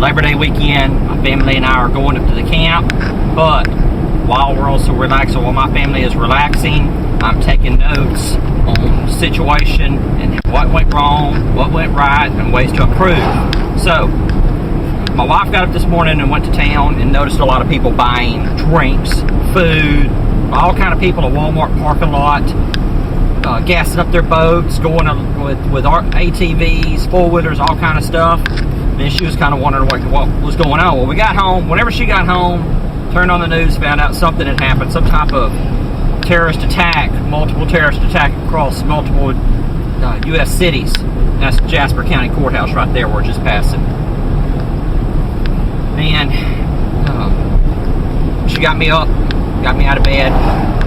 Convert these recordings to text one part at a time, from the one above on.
Labor Day weekend. My family and I are going up to the camp, but while we're also relaxing, while my family is relaxing, I'm taking notes on the situation and what went wrong, what went right, and ways to improve. So, my wife got up this morning and went to town and noticed a lot of people buying drinks, food, all kind of people at Walmart parking lot, gassing up their boats, going with ATVs, four-wheelers, all kind of stuff. Then she was kind of wondering what was going on. Well, we got home. Whenever she got home, turned on the news, found out something had happened, some type of terrorist attack, multiple terrorist attack across multiple U.S. cities. That's Jasper County Courthouse right there, we're just passing. Man, she got me up, got me out of bed,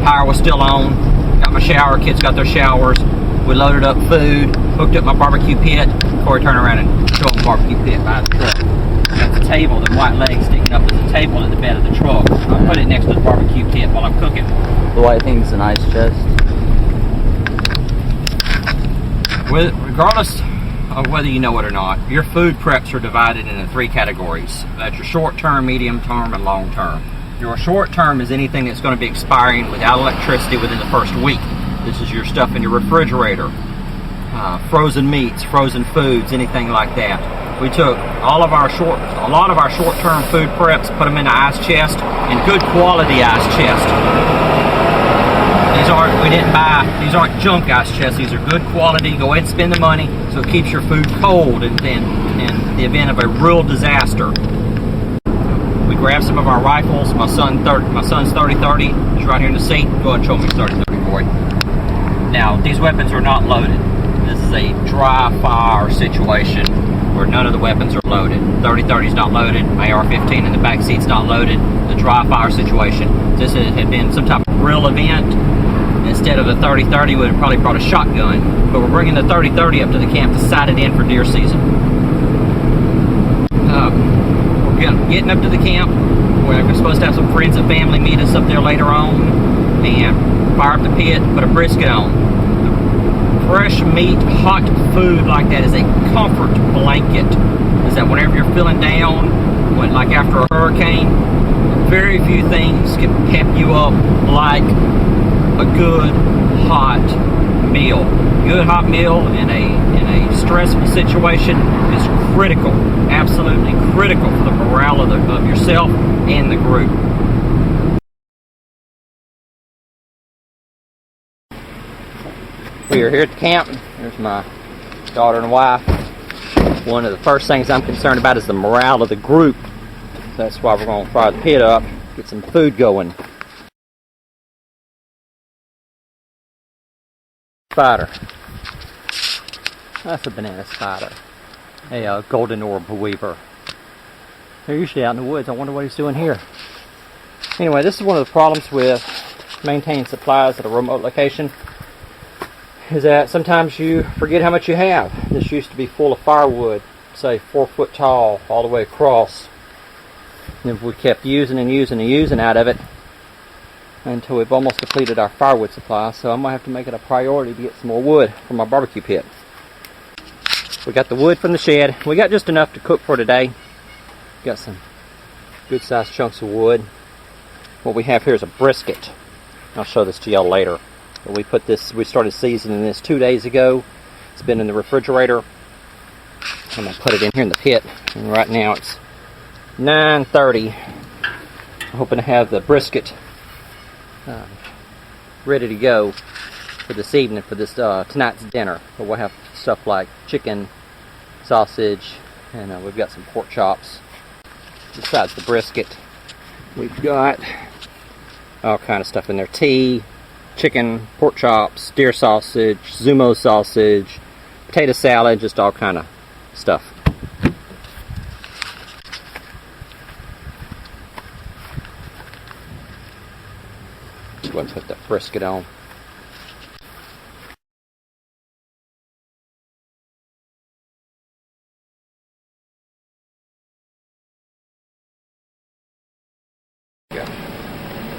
power was still on, got my shower, kids got their showers, we loaded up food, hooked up my barbecue pit. Corey, turn around and show them the barbecue pit by the truck. That's a table, the white leg sticking up as a table at the bed of the truck. I put it next to the barbecue pit while I'm cooking. The white thing's an ice chest. Regardless of whether you know it or not, your food preps are divided into 3 categories. That's your short term, medium term, and long term. Your short term is anything that's going to be expiring without electricity within the first week. This is your stuff in your refrigerator, frozen meats, frozen foods, anything like that. We took a lot of our short-term food preps, put them in an ice chest, and good quality ice chest. These aren't junk ice chests. These are good quality. Go ahead and spend the money so it keeps your food cold in the event of a real disaster. We grabbed some of our rifles. My son's 30-30. He's right here in the seat. Go ahead and show me his 30-30, boy. Now, these weapons are not loaded. This is a dry fire situation where none of the weapons are loaded. 30-30 is not loaded. My AR-15 in the back seat's not loaded. The dry fire situation. This had been some type of real event. Instead of the 30-30, we would have probably brought a shotgun. But we're bringing the 30-30 up to the camp to sight it in for deer season. We're getting up to the camp. We're supposed to have some friends and family meet us up there later on. And fire up the pit, put a brisket on. Fresh meat, hot food like that is a comfort blanket. Is that whenever you're feeling down, like after a hurricane, very few things can pep you up like a good hot meal. Good hot meal in a stressful situation is critical, absolutely critical for the morale of yourself and the group. We are here at the camp. There's my daughter and wife. One of the first things I'm concerned about is the morale of the group. So that's why we're going to fire the pit up, get some food going. Spider. That's a banana spider. A golden orb weaver. They're usually out in the woods. I wonder what he's doing here. Anyway, this is one of the problems with maintaining supplies at a remote location. Is that sometimes you forget how much you have. This used to be full of firewood, say 4 foot tall, all the way across. And we kept using and using and using out of it until we've almost depleted our firewood supply. So I'm going to have to make it a priority to get some more wood from my barbecue pit. We got the wood from the shed. We got just enough to cook for today. Got some good sized chunks of wood. What we have here is a brisket. I'll show this to y'all later. We started seasoning this 2 days ago. It's been in the refrigerator. I'm going to put it in here in the pit. And right now it's 9:30. I'm hoping to have the brisket ready to go for this evening, for this tonight's dinner. But we'll have stuff like chicken, sausage, and we've got some pork chops. Besides the brisket, we've got all kind of stuff in there. Tea, chicken, pork chops, deer sausage, Zumo sausage, potato salad, just all kind of stuff. Just go ahead and put that brisket on.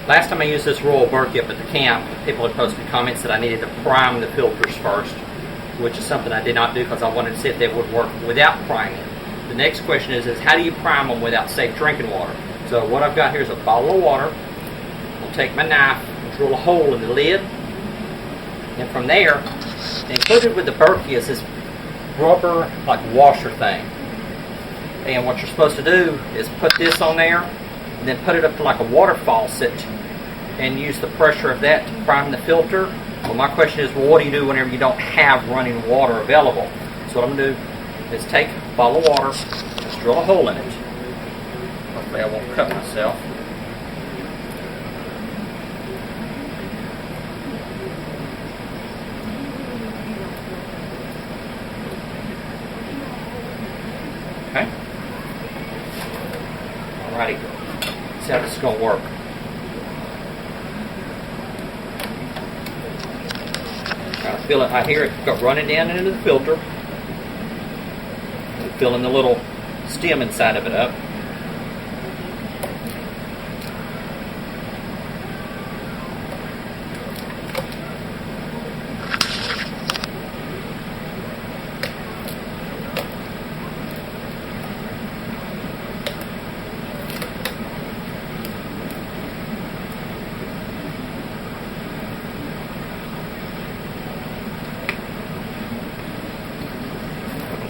Last time I used this royal barbecue up at the camp, people had posted comments that I needed to prime the filters first, which is something I did not do because I wanted to see if they would work without priming. the next question is how do you prime them without safe drinking water? So what I've got here is a bottle of water. I'll take my knife and drill a hole in the lid. And from there, included with the Berkey is this rubber like washer thing. And what you're supposed to do is put this on there and then put it up to like a water faucet and use the pressure of that to prime the filter. Well, my question is, well, what do you do whenever you don't have running water available? So what I'm going to do is take a bottle of water, just drill a hole in it. Hopefully I won't cut myself. Okay. Alrighty. See how this is going to work. I feel it. I hear it go running down into the filter. I'm filling the little stem inside of it up.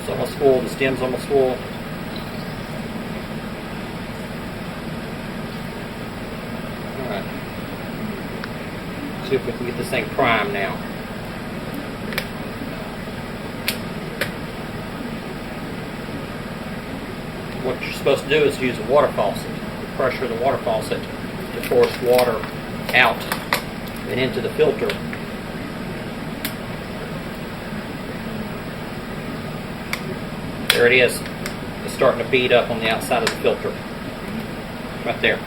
It's almost full, the stem's almost full. Alright. See if we can get this thing primed now. What you're supposed to do is use a water faucet. The pressure of the water faucet to force water out and into the filter. There it is. It's starting to bead up on the outside of the filter. Right there.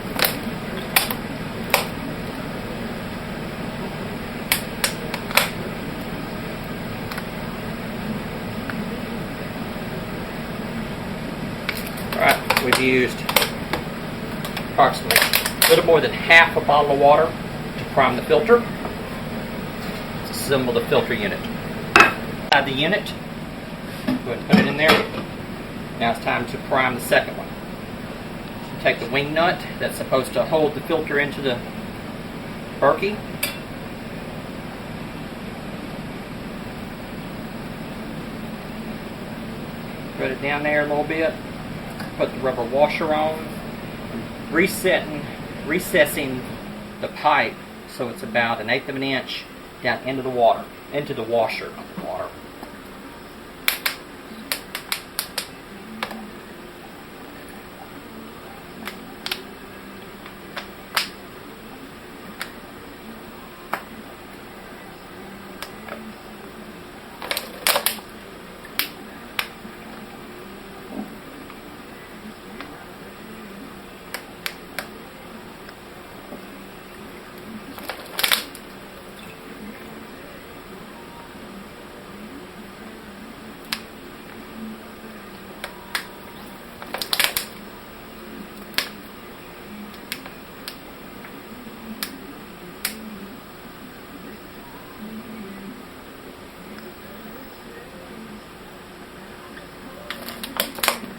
Alright, we've used approximately a little more than half a bottle of water to prime the filter. Let's assemble the filter unit. Inside the unit, go ahead and put it in there. Now it's time to prime the second one. So take the wing nut that's supposed to hold the filter into the Berkey. Put it down there a little bit. Put the rubber washer on. Recessing the pipe so it's about 1/8 of an inch down into the water, into the washer, not the water.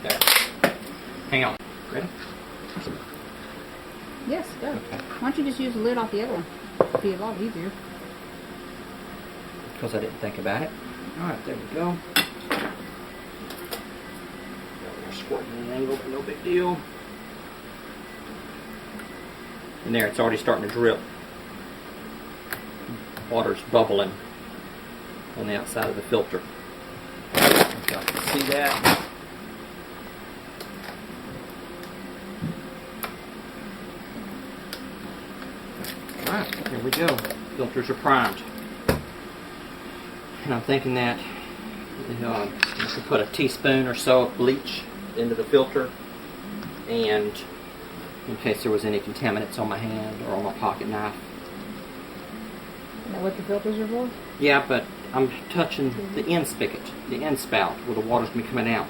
There. Hang on. Ready? Yes, go. Okay. Why don't you just use the lid off the other one? It'd be a lot easier. Because I didn't think about it. Alright, there we go. We're squirting an angle, but no big deal. And there, it's already starting to drip. Water's bubbling on the outside of the filter. Okay, I can see that. Alright, here we go. Filters are primed. And I'm thinking that I could put a teaspoon or so of bleach into the filter, and in case there was any contaminants on my hand or on my pocket knife. Is that what the filters are for? Yeah, but I'm touching the end spigot, the end spout, where the water's going to be coming out.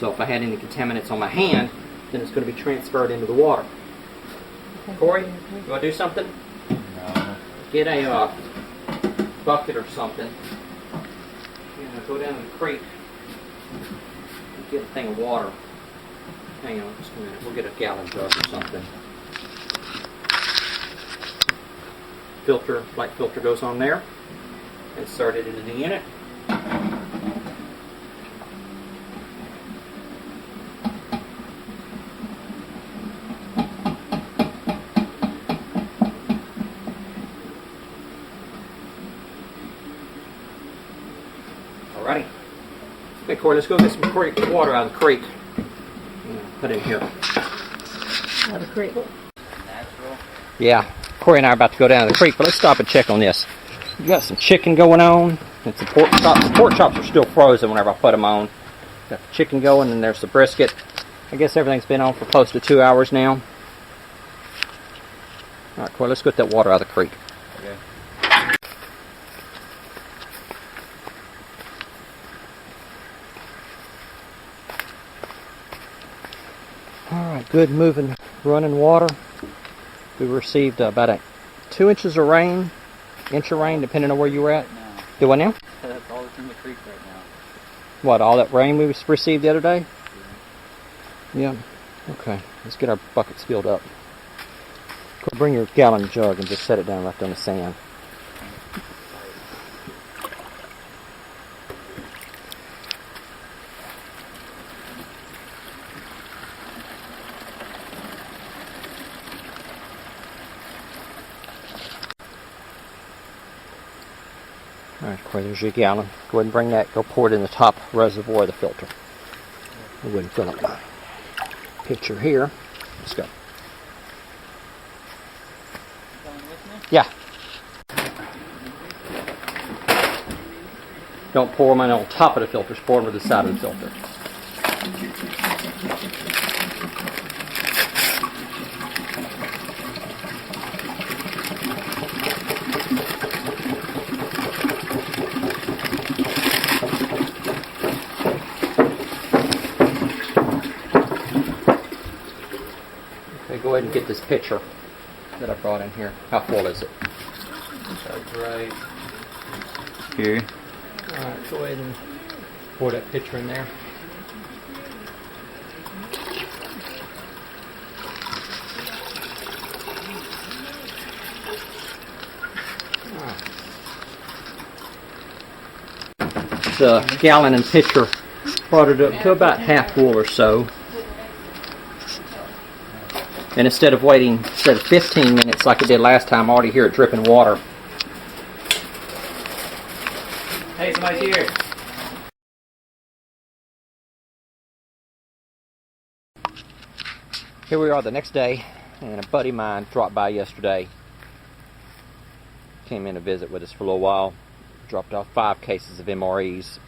So if I had any contaminants on my hand, then it's going to be transferred into the water. Corey, you want to do something? No. Get a bucket or something. Go down to the creek and get a thing of water. Hang on just a minute. We'll get a gallon jug or something. Filter, light filter goes on there. Insert it into the unit. Alrighty. Okay, Corey, let's go get some creek water out of the creek. Put it in here. Out of the creek. Natural. Yeah, Corey and I are about to go down to the creek, but let's stop and check on this. We got some chicken going on, and some pork chops. The pork chops are still frozen whenever I put them on. Got the chicken going, and there's the brisket. I guess everything's been on for close to 2 hours now. Alright, Corey, let's get that water out of the creek. Okay. Alright, good moving, running water. We received about 2 inches of rain, inch of rain, depending on where you were at. Now, Do what now? that's all that's in the creek right now. What, all that rain we received the other day? Yeah. Okay, let's get our buckets filled up. Go bring your gallon jug and just set it down right on the sand. Alright, Corey, there's your gallon. Go ahead and bring that, go pour it in the top reservoir of the filter. Go ahead and fill up my pitcher here. Let's go. Going with me? Yeah. Don't pour them on top of the filters, pour them to the side of the filter. Go ahead and get this pitcher that I brought in here. How full is it? That's right here. Alright, go ahead and pour that pitcher in there. The gallon and pitcher brought it up to about half full or so. And instead of 15 minutes like it did last time, I already hear it dripping water. Hey, somebody's here. Here we are the next day, and a buddy of mine dropped by yesterday. Came in to visit with us for a little while. Dropped off 5 cases of MREs.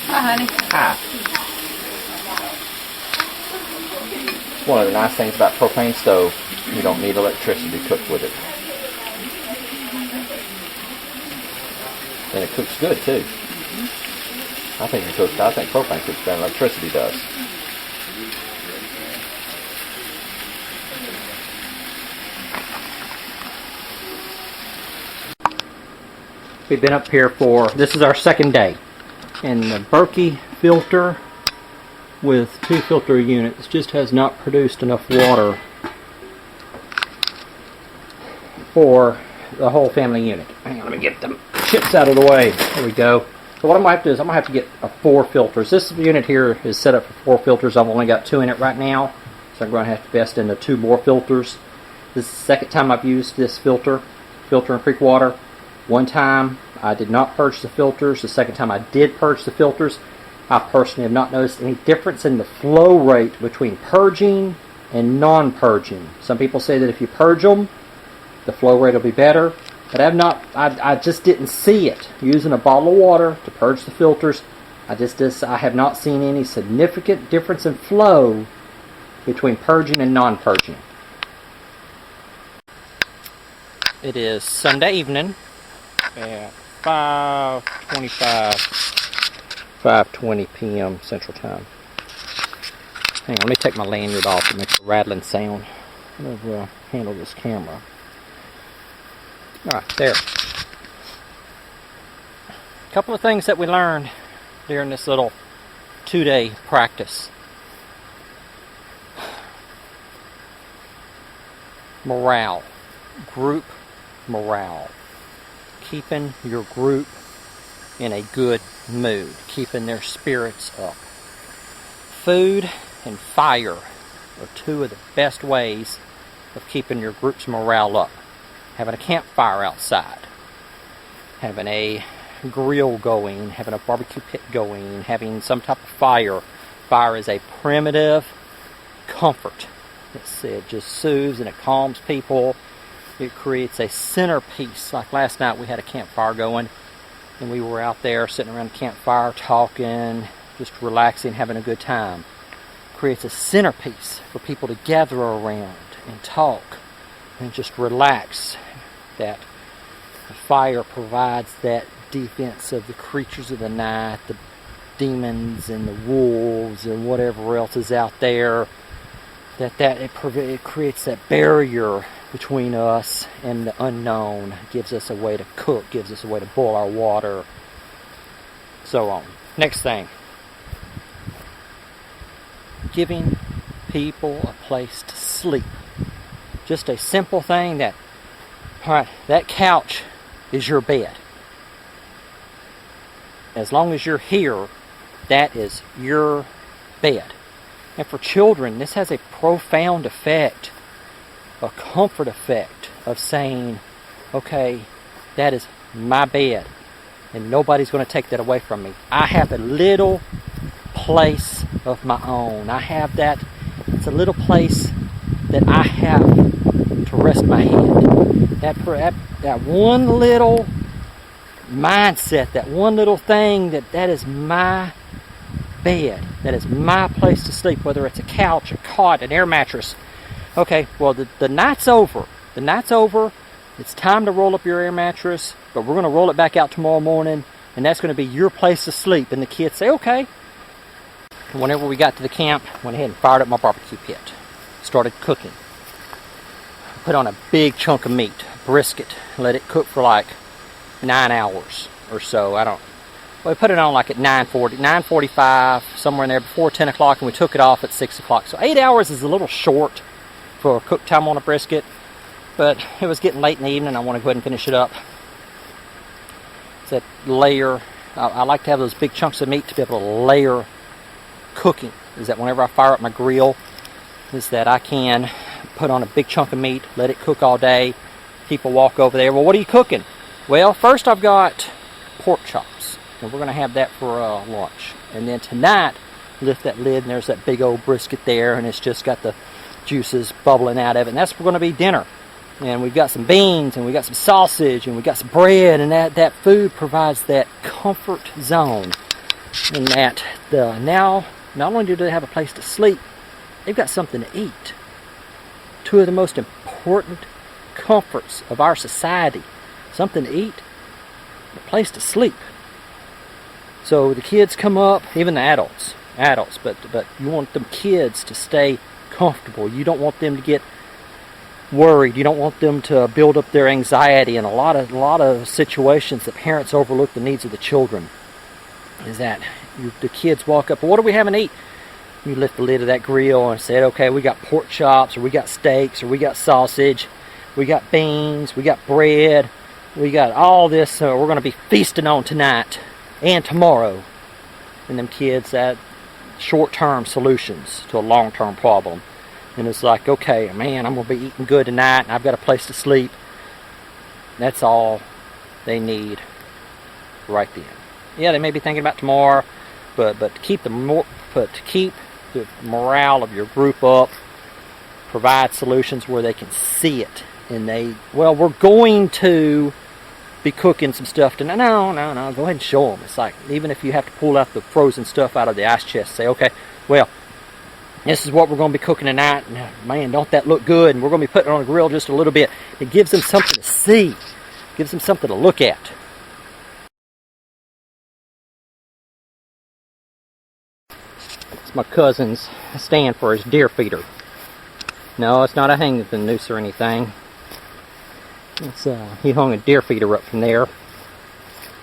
Hi, honey. Hi. One of the nice things about propane stove, you don't need electricity to cook with it. And it cooks good too. I think propane cooks better than electricity does. We've been up here this is our second day. And the Berkey filter with 2 filter units just has not produced enough water for the whole family unit. Hang on, let me get the chips out of the way. There we go. So what I'm going to have to do is I'm going to have to get 4 filters. This unit here is set up for 4 filters. I've only got 2 in it right now, so I'm going to have to invest into 2 more filters. This is the second time I've used this filter and creek water. One time I did not purge the filters. The second time I did purge the filters. I personally have not noticed any difference in the flow rate between purging and non-purging. Some people say that if you purge them, the flow rate will be better. But I just didn't see it. Using a bottle of water to purge the filters, I have not seen any significant difference in flow between purging and non-purging. It is Sunday evening at 5:20 p.m. Central Time. Hang on, let me take my lanyard off. It makes a rattling sound. I'm going to handle this camera. Alright, there. A couple of things that we learned during this little 2-day practice. Morale. Group morale. Keeping your group in a good mood. Keeping their spirits up. Food and fire are two of the best ways of keeping your group's morale up. Having a campfire outside. Having a grill going. Having a barbecue pit going. Having some type of fire. Fire is a primitive comfort. It just soothes and it calms people. It creates a centerpiece. Like last night we had a campfire going and we were out there sitting around the campfire talking, just relaxing, having a good time. Creates a centerpiece for people to gather around and talk and just relax. That the fire provides that defense of the creatures of the night, the demons and the wolves and whatever else is out there. It creates that barrier between us and the unknown. It gives us a way to cook, gives us a way to boil our water, so on. Next thing. Giving people a place to sleep. Just a simple thing that, alright, that couch is your bed. As long as you're here, that is your bed. And for children, this has a profound effect, a comfort effect of saying, okay, that is my bed, and nobody's going to take that away from me. I have a little place of my own. I have that, it's a little place that I have to rest my head. That one little mindset, that one little thing, that is my bed. That is my place to sleep, whether it's a couch, a cot, an air mattress. Okay, well, the night's over. The night's over. It's time to roll up your air mattress, but we're going to roll it back out tomorrow morning, and that's going to be your place to sleep. And the kids say, okay. And whenever we got to the camp, went ahead and fired up my barbecue pit. Started cooking. Put on a big chunk of meat, brisket. Let it cook for like 9 hours or so. We put it on like at 9:45, somewhere in there before 10 o'clock, and we took it off at 6 o'clock. So 8 hours is a little short for cook time on a brisket, but it was getting late in the evening. I want to go ahead and finish it up. It's that layer. I like to have those big chunks of meat to be able to layer cooking. Is that whenever I fire up my grill, is that I can put on a big chunk of meat, let it cook all day. People walk over there, well, what are you cooking? Well, first I've got pork chops, and we're going to have that for lunch. And then tonight, lift that lid, and there's that big old brisket there, and it's just got the juices bubbling out of it. And that's going to be dinner. And we've got some beans, and we've got some sausage, and we've got some bread, and that food provides that comfort zone. And that now, not only do they have a place to sleep, they've got something to eat. Two of the most important comforts of our society. Something to eat, a place to sleep. So the kids come up, even the adults, but you want them kids to stay comfortable. You don't want them to get worried. You don't want them to build up their anxiety. In a lot of situations, the parents overlook the needs of the children. Is that the kids walk up, well, what do we have to eat? You lift the lid of that grill and say, okay, we got pork chops, or we got steaks, or we got sausage, we got beans, we got bread. We got all this we're going to be feasting on tonight and tomorrow. And them kids, that short-term solutions to a long-term problem. And it's like, okay, man, I'm going to be eating good tonight, and I've got a place to sleep. That's all they need right then. Yeah, they may be thinking about tomorrow, but to keep the morale of your group up, provide solutions where they can see it. And we're going to be cooking some stuff tonight. No, go ahead and show them. It's like, even if you have to pull out the frozen stuff out of the ice chest, say, okay, well, this is what we're going to be cooking tonight. Man, don't that look good? And we're going to be putting it on the grill just a little bit. It gives them something to see. Gives them something to look at. It's my cousin's stand for his deer feeder. No, it's not a hanging noose or anything. He hung a deer feeder up from there.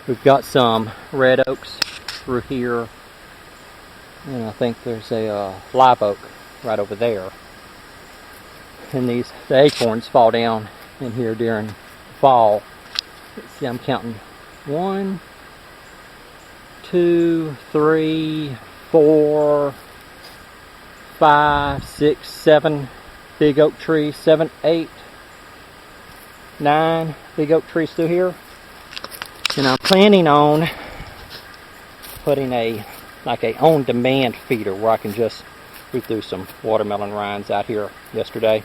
We've got some red oaks through here, and I think there's a live oak right over there. And the acorns fall down in here during the fall. Let's see, I'm counting 1, 2, 3, 4, 5, 6, 7 big oak trees, 7, 8, 9 big oak trees through here. And I'm planning on putting like a on-demand feeder where I can just, we threw some watermelon rinds out here yesterday.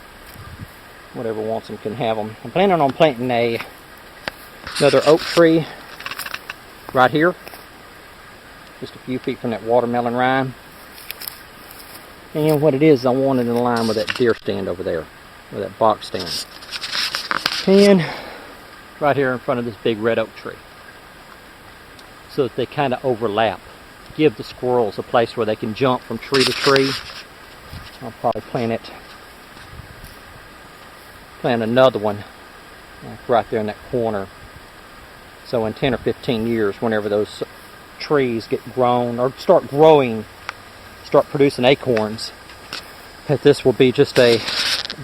Whatever wants them can have them. I'm planning on planting another oak tree right here, just a few feet from that watermelon rind. And what it is, I want it in line with that deer stand over there, or that box stand. And right here in front of this big red oak tree, so that they kind of overlap. Give the squirrels a place where they can jump from tree to tree. I'll probably plant another one right there in that corner. So in 10 or 15 years, whenever those trees get grown or start producing acorns, that this will be just a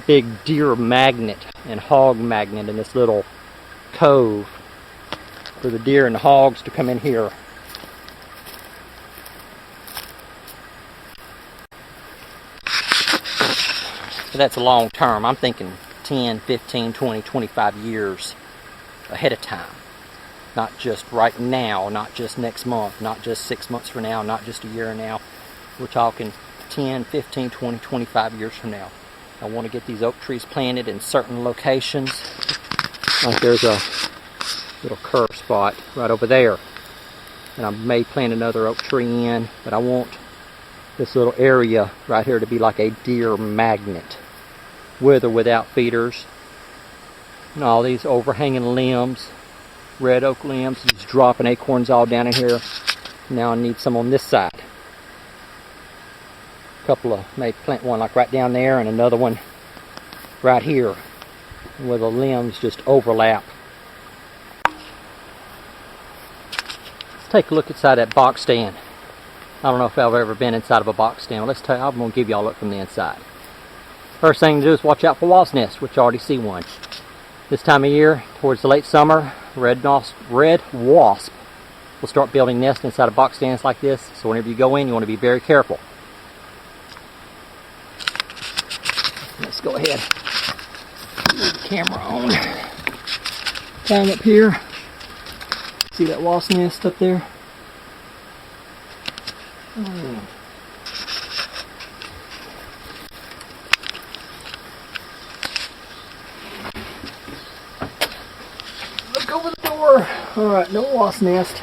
big deer magnet and hog magnet in this little cove for the deer and the hogs to come in here. But that's a long term. I'm thinking 10, 15, 20, 25 years ahead of time. Not just right now, not just next month, not just 6 months from now, not just a year from now. We're talking 10, 15, 20, 25 years from now. I want to get these oak trees planted in certain locations. Like there's a little curve spot right over there. And I may plant another oak tree in, but I want this little area right here to be like a deer magnet, with or without feeders. And all these overhanging limbs, red oak limbs, just dropping acorns all down in here. Now I need some on this side. Maybe plant one like right down there and another one right here, where the limbs just overlap. Let's take a look inside that box stand. I don't know if I've ever been inside of a box stand. I'm going to give y'all a look from the inside. First thing to do is watch out for wasp nests, which you already see one. This time of year, towards the late summer, red wasp will start building nests inside of box stands like this. So whenever you go in, you want to be very careful. Let's go ahead. Move the camera on. Climb up here. See that wasp nest up there? Look over the door. Alright, no wasp nest.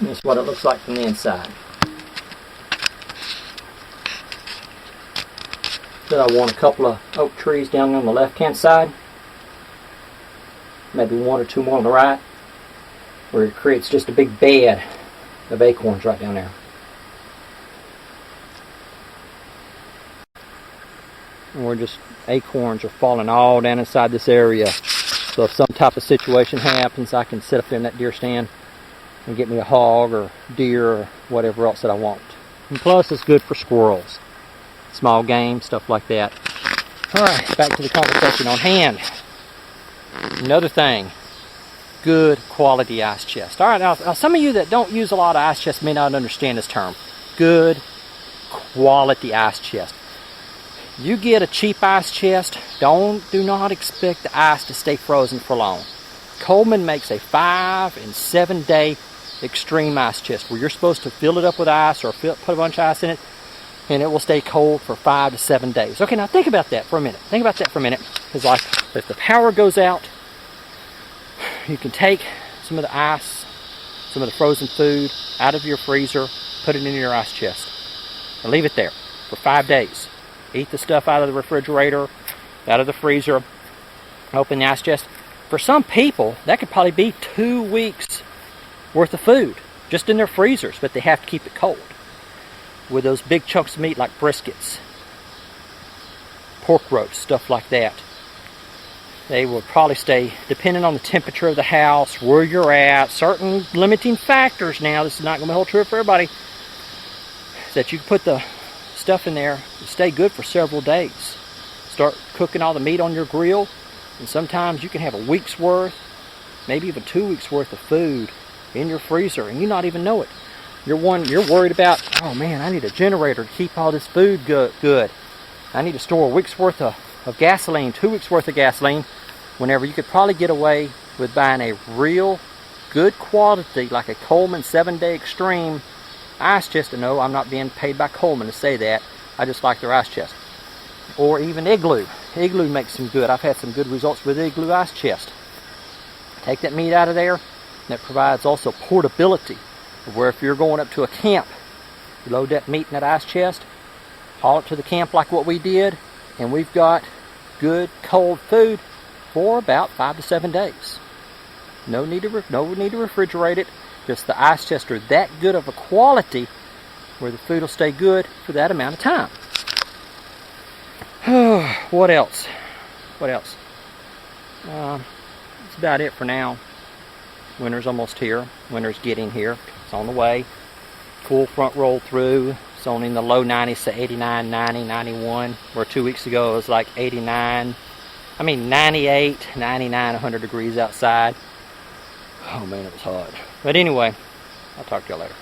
That's what it looks like from the inside. Then I want a couple of oak trees down on the left hand side. Maybe one or two more on the right, where it creates just a big bed of acorns right down there. And acorns are falling all down inside this area. So if some type of situation happens, I can sit up there in that deer stand and get me a hog or deer or whatever else that I want. And plus it's good for squirrels, small game, stuff like that. Alright, back to the conversation on hand. Another thing, good quality ice chest. Alright, now some of you that don't use a lot of ice chests may not understand this term. Good quality ice chest. You get a cheap ice chest, do not expect the ice to stay frozen for long. Coleman makes a 5 and 7 day extreme ice chest where you're supposed to fill it up with ice or put a bunch of ice in it, and it will stay cold for 5 to 7 days. Okay, now think about that for a minute. Because like if the power goes out, you can take some of the ice, some of the frozen food out of your freezer, put it in your ice chest, and leave it there for 5 days. Eat the stuff out of the refrigerator, out of the freezer, open the ice chest. For some people, that could probably be 2 weeks worth of food just in their freezers, but they have to keep it cold. with those big chunks of meat like briskets, pork roast, stuff like that. They will probably stay, depending on the temperature of the house, where you're at, certain limiting factors now, this is not going to hold true for everybody, is that you can put the stuff in there and stay good for several days. Start cooking all the meat on your grill, and sometimes you can have a week's worth, maybe even 2 weeks worth of food in your freezer, and you not even know it. You're worried about, oh man, I need a generator to keep all this food good. I need to store a week's worth of gasoline, 2 weeks worth of gasoline, whenever you could probably get away with buying a real good quality, like a Coleman 7-Day Extreme ice chest. And no, I'm not being paid by Coleman to say that. I just like their ice chest. Or even Igloo. Igloo makes some good. I've had some good results with Igloo ice chest. Take that meat out of there, and that provides also portability, where if you're going up to a camp, you load that meat in that ice chest, haul it to the camp like what we did, and we've got good cold food for about 5 to 7 days. No need to refrigerate it. Just the ice chests are that good of a quality where the food will stay good for that amount of time. What else? That's about it for now. Winter's almost here. Winter's getting here. It's on the way. Cool front roll through. It's only in the low 90s to 89, 90, 91. Where 2 weeks ago it was like 98, 99, 100 degrees outside. Oh man, it was hot. But anyway, I'll talk to y'all later.